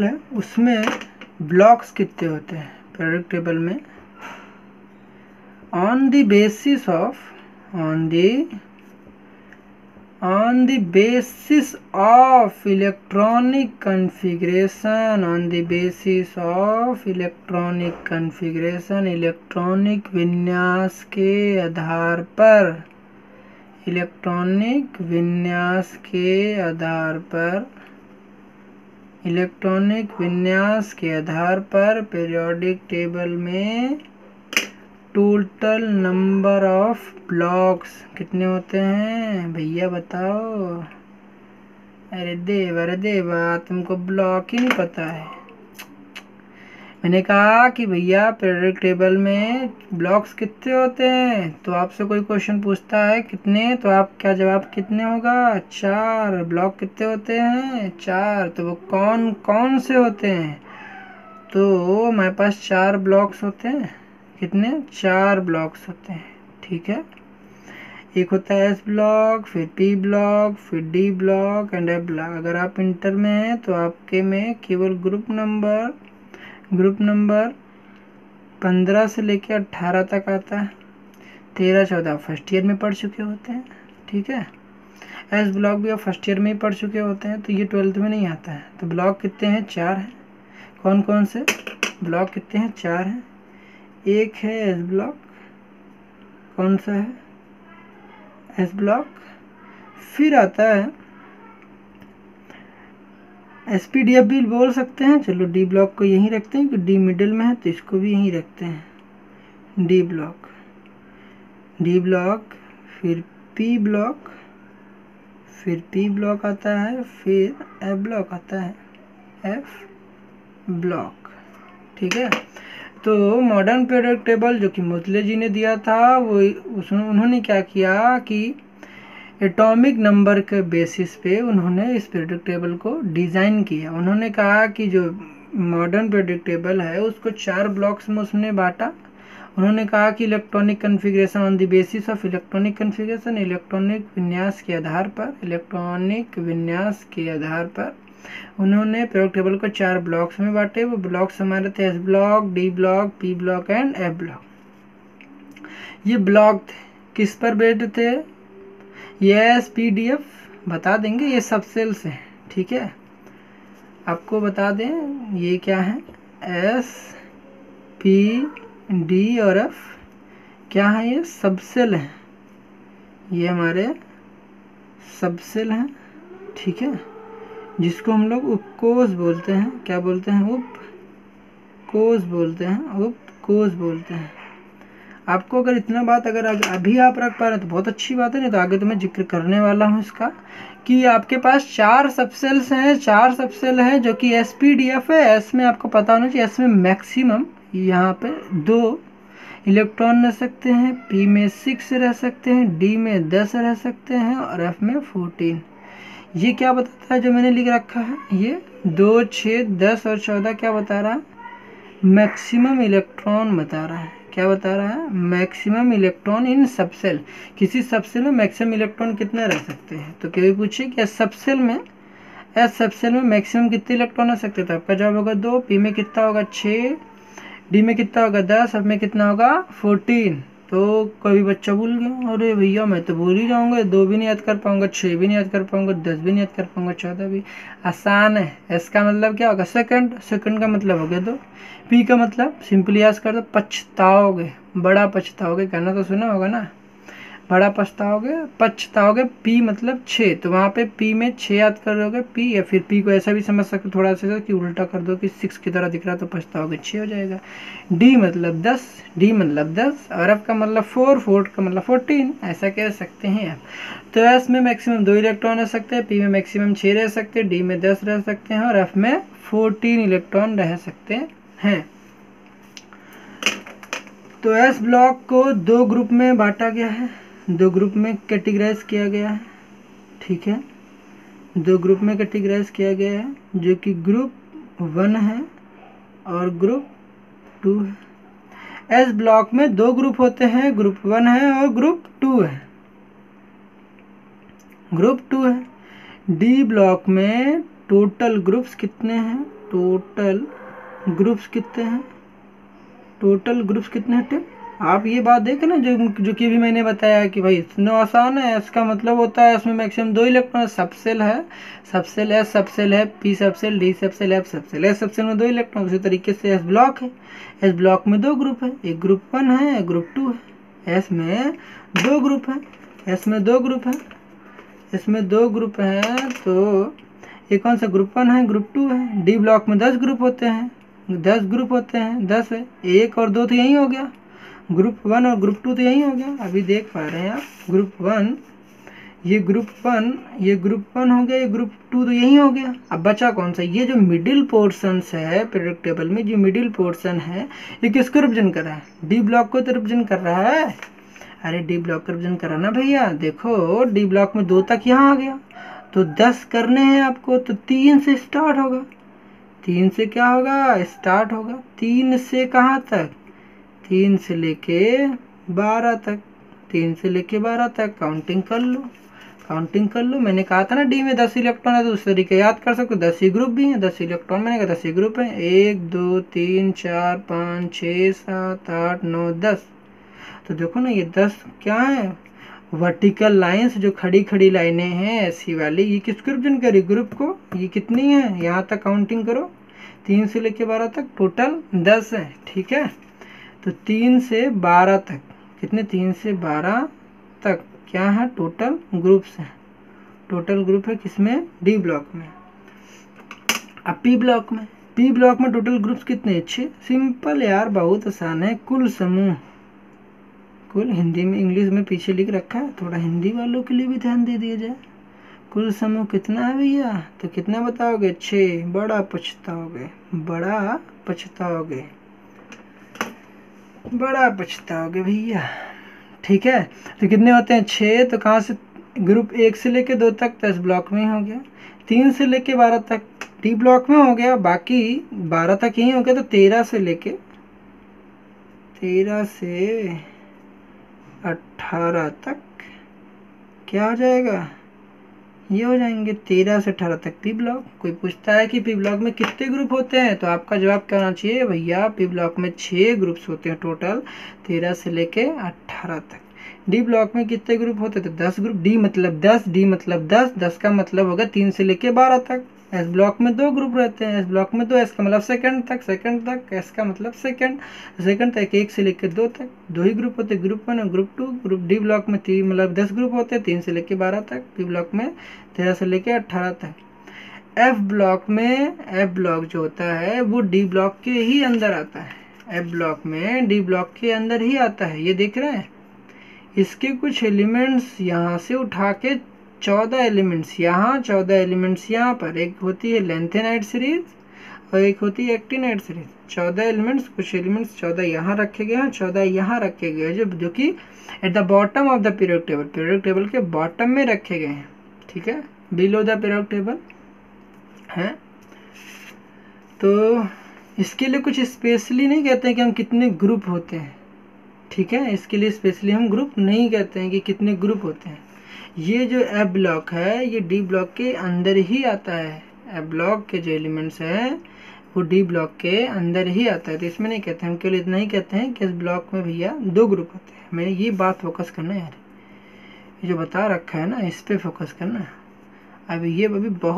है उसमें ब्लॉक्स कितने होते हैं? पीरियोडिक टेबल में on the basis of electronic configuration, electronic विन्यास के आधार पर पीरियोडिक टेबल में टोटल नंबर ऑफ ब्लॉक्स कितने होते हैं? भैया बताओ। अरे देवा तुमको ब्लॉक ही नहीं पता है। मैंने कहा कि भैया पीरियोडिक टेबल में ब्लॉक्स कितने होते हैं, तो आपसे कोई क्वेश्चन पूछता है कितने, तो आप क्या जवाब कितने होगा? 4। ब्लॉक कितने होते हैं? 4। तो वो कौन कौन से होते हैं? तो हमारे पास 4 ब्लॉक्स होते हैं। कितने? 4 ब्लॉक्स होते हैं। ठीक है। एक होता है एस ब्लॉक, फिर पी ब्लॉक, फिर D block and F block. अगर आप इंटर में हैं तो आपके में केवल ग्रुप नंबर 15 से लेकर 18 तक आता है। 13-14 फर्स्ट ईयर में पढ़ चुके होते हैं। ठीक है। एस ब्लॉक भी आप फर्स्ट ईयर में ही पढ़ चुके होते हैं, तो ये 12th में नहीं आता है। तो ब्लॉक कितने हैं? 4 हैं। कौन कौन से ब्लॉक कितने हैं? 4 हैं। एक है एस ब्लॉक, कौन सा है? S block. फिर आता है एसपीडीएफ भी बोल सकते हैं। चलो डी ब्लॉक को यहीं रखते हैं कि डी मिडिल में है तो इसको भी यहीं रखते हैं। डी ब्लॉक, डी ब्लॉक, फिर पी ब्लॉक, फिर पी ब्लॉक आता है, फिर एफ ब्लॉक आता है, एफ ब्लॉक। ठीक है। तो मॉडर्न पीरियोडिक टेबल जो कि मोटले जी ने दिया था, वो उन्होंने क्या किया कि एटॉमिक नंबर के बेसिस पे उन्होंने इस पीरियोडिक टेबल को डिज़ाइन किया। उन्होंने कहा कि जो मॉडर्न पीरियोडिक टेबल है उसको 4 ब्लॉक्स में उसने बांटा। उन्होंने कहा कि electronic configuration on the basis of electronic configuration, electronic विन्यास के आधार पर, इलेक्ट्रॉनिक विन्यास के आधार पर उन्होंने पीरियोडिक टेबल को 4 ब्लॉक्स में बांटे। वो ब्लॉक्स हमारे थे S block, D block, P block and F block. ये ब्लॉक थे, किस पर बेस्ड थे? ये एसपीडीएफ बता देंगे, ये सब सेल्स हैं। ठीक है, आपको बता दें ये क्या है, एस पी डी और एफ क्या है? ये सबसेल है, ये हमारे सबसेल हैं। ठीक है, जिसको हम लोग उपकोष बोलते हैं। क्या बोलते हैं? उपकोष बोलते हैं, उपकोष बोलते हैं। आपको अगर इतना बात अगर अभी आप रख पा रहे हैं तो बहुत अच्छी बात है, नहीं तो आगे तो मैं जिक्र करने वाला हूँ इसका कि आपके पास 4 सबसेल्स हैं, 4 सबसेल हैं जो कि एसपीडीएफ है। एस में आपको पता होना चाहिए, एस में मैक्सिमम यहाँ पे 2 इलेक्ट्रॉन रह सकते हैं, पी में 6 रह सकते हैं, डी में 10 रह सकते हैं और एफ में 14। ये क्या बताता है जो मैंने लिख रखा है? ये 2, 6, 10 और 14 क्या बता रहा है? मैक्सिमम इलेक्ट्रॉन बता रहा है। क्या बता रहा है? Maximum electron in subshell. किसी सबसेल में मैक्सिमम इलेक्ट्रॉन कितना रह सकते हैं? तो कभी पूछे कि एस सबसेल में मैक्सिमम कितने इलेक्ट्रॉन रह सकते हैं? तो आपका जवाब होगा 2। पी में कितना होगा? 6। डी में कितना होगा? 10। एफ में कितना होगा? 14। तो कभी बच्चा भूल गया, अरे भैया मैं तो भूल ही जाऊंगा, 2 भी नहीं याद कर पाऊंगा, 6 भी नहीं याद कर पाऊंगा, 10 भी नहीं याद कर पाऊंगा, 14 भी। आसान है। एस का मतलब क्या होगा? सेकंड। सेकंड का मतलब हो गया 2। पी का मतलब सिंपली याद कर दो, पछताओगे, बड़ा पछताओगे, कहना तो सुना होगा ना, बड़ा पछताओगे। पी मतलब 6, तो वहाँ पे पी में 6 याद कर दोगे पी, या फिर पी को ऐसा भी समझ सकते थोड़ा सा कि उल्टा कर दो कि 6 की तरह दिख रहा तो पछताओगे, 6 हो जाएगा। डी मतलब 10 और एफ का मतलब 4, 4 का मतलब 14, ऐसा कह सकते हैं आप। तो एस में मैक्सिमम 2 इलेक्ट्रॉन रह सकते हैं, पी में मैक्सिमम 6 रह सकते हैं, डी में 10 रह सकते हैं और एफ में 14 इलेक्ट्रॉन रह सकते हैं। तो एस ब्लॉक को 2 ग्रुप में बांटा गया है, 2 ग्रुप में कैटेगराइज किया गया है। ठीक है, 2 ग्रुप में कैटेगराइज किया गया है, जो कि ग्रुप 1 है और ग्रुप 2 है। एस ब्लॉक में 2 ग्रुप होते हैं, ग्रुप 1 है और ग्रुप 2 है। ग्रुप 2 है। डी ब्लॉक में टोटल ग्रुप्स कितने हैं? टोटल ग्रुप्स कितने हैं? टोटल ग्रुप्स कितने हैं? आप ये बात देखें ना, जो कि भी मैंने बताया कि भाई इतना आसान है। इसका मतलब होता है इसमें मैक्सिमम 2 इलेक्ट्रॉन। सबसेल है, सबसेल एस सबसेल है, P subshell, D subshell, F subshell. S subshell में 2 इलेक्ट्रॉन। उसी तरीके से एस ब्लॉक है, एस ब्लॉक में 2 ग्रुप है, एक ग्रुप 1 है, एक ग्रुप 2 है। एस में 2 ग्रुप है, एस में 2 ग्रुप है, इसमें 2 ग्रुप हैं। तो ये कौन सा ग्रुप 1 है, ग्रुप 2 है। डी ब्लॉक में 10 ग्रुप होते हैं, 10 ग्रुप होते हैं, 10 है, 1 और 2 तो यही हो गया। ग्रुप 1 और ग्रुप 2 तो यही हो गया। अभी देख पा रहे हैं आप, ग्रुप 1 ये ग्रुप 1 ये ग्रुप 1 हो गया, ये ग्रुप 2 तो यही हो गया। अब बचा कौन सा? ये जो मिडिल पोर्शन है पीरियोडिक टेबल में, जो मिडिल पोर्शन है ये किसको रिप्रेजेंट कर रहा है? डी ब्लॉक को तो रिप्रेजेंट कर रहा है। अरे डी ब्लॉक को रिप्रेजेंट कर रहा ना भैया। देखो डी ब्लॉक में 2 तक यहाँ आ गया, तो 10 करने हैं आपको, तो 3 से स्टार्ट होगा। 3 से क्या होगा? स्टार्ट होगा। 3 से कहाँ तक? 3 से लेके 12 तक। 3 से लेके 12 तक काउंटिंग कर लो, काउंटिंग कर लो। मैंने कहा था ना डी में 10 इलेक्ट्रॉन है, तो उस तरीके याद कर सकते हो। 10 ही ग्रुप भी हैं, 10 इलेक्ट्रॉन मैंने कहा 10 ही ग्रुप हैं। 1 2 3 4 5 6 7 8 9 10। तो देखो ना, ये 10 क्या है? वर्टिकल लाइंस, जो खड़ी खड़ी लाइनें हैं ऐसी वाली, ये किसको रिप्रेजेंट करी? ग्रुप को। ये कितनी है? यहाँ तक काउंटिंग करो, 3 से लेके 12 तक टोटल 10 है, ठीक है। तो 3 से 12 तक कितने, 3 से 12 तक क्या है, टोटल ग्रुप्स हैं। टोटल ग्रुप है किसमें, डी ब्लॉक में। अब पी ब्लॉक में टोटल ग्रुप्स कितने, 6। सिंपल यार, बहुत आसान है। कुल समूह, कुल हिंदी में इंग्लिश में पीछे लिख रखा है, थोड़ा हिंदी वालों के लिए भी ध्यान दे दिया जाए। कुल समूह कितना है भैया, तो कितना बताओगे, 6। बड़ा पछताओगे, बड़ा पछताओगे, बड़ा पछताओगे भैया, ठीक है। तो कितने होते हैं, 6। तो कहाँ से, ग्रुप 1 से लेके 2 तक 10 ब्लॉक में हो गया। 3 से लेके 12 तक डी ब्लॉक में हो गया, बाकी 12 तक ही हो गया। तो 13 से 18 तक क्या हो जाएगा, ये हो जाएंगे 13 से 18 तक पी ब्लॉक। कोई पूछता है कि पी ब्लॉक में कितने ग्रुप होते हैं, तो आपका जवाब क्या होना चाहिए भैया, पी ब्लॉक में 6 ग्रुप्स होते हैं टोटल, 13 से लेके 18 तक। डी ब्लॉक में कितने ग्रुप होते हैं, तो 10 ग्रुप। डी मतलब 10, डी मतलब 10, 10 का मतलब होगा 3 से लेके 12 तक। एस ब्लॉक में 2 ग्रुप रहते हैं, एस ब्लॉक में 2, एस का मतलब सेकंड तक, एस का मतलब सेकंड तक, 1 से लेकर 2 तक 2 ही ग्रुप होते हैं, ग्रुप 1 और ग्रुप 2। ग्रुप डी ब्लॉक में 3 मतलब 10 ग्रुप होते हैं, 3 से लेकर 12 तक। पी ब्लॉक में 13 से लेकर 18 तक। एफ ब्लॉक जो होता है वो डी ब्लॉक के ही अंदर आता है, एफ ब्लॉक में डी ब्लॉक के अंदर ही आता है। ये देख रहे हैं, इसके कुछ एलिमेंट्स यहाँ से उठा के 14 एलिमेंट्स यहाँ, 14 एलिमेंट्स यहाँ पर। एक होती है लेंथेनाइड सीरीज और एक होती है एक्टिनाइड सीरीज। 14 एलिमेंट्स, कुछ एलिमेंट्स 14 यहाँ रखे गए हैं, 14 यहाँ रखे गए हैं, जो कि at the bottom of the periodic table के बॉटम में रखे गए हैं, ठीक है, बिलो द पीरियोडिक टेबल है। तो इसके लिए कुछ स्पेशली नहीं कहते हैं कि हम कितने ग्रुप होते हैं, ठीक है। इसके लिए स्पेशली हम ग्रुप नहीं कहते हैं कि कितने ग्रुप होते हैं। ये जो एफ ब्लॉक है ये डी ब्लॉक के अंदर ही आता है। एफ ब्लॉक के जो एलिमेंट्स हैं वो डी ब्लॉक के अंदर ही आता है। तो इसमें नहीं कहते, हम केवल इतना ही कहते हैं कि इस ब्लॉक में भैया 2 ग्रुप होते हैं। हमें ये बात फोकस करना है यार, ये जो बता रखा है ना इस पे फोकस करना है। अब ये अभी बहुत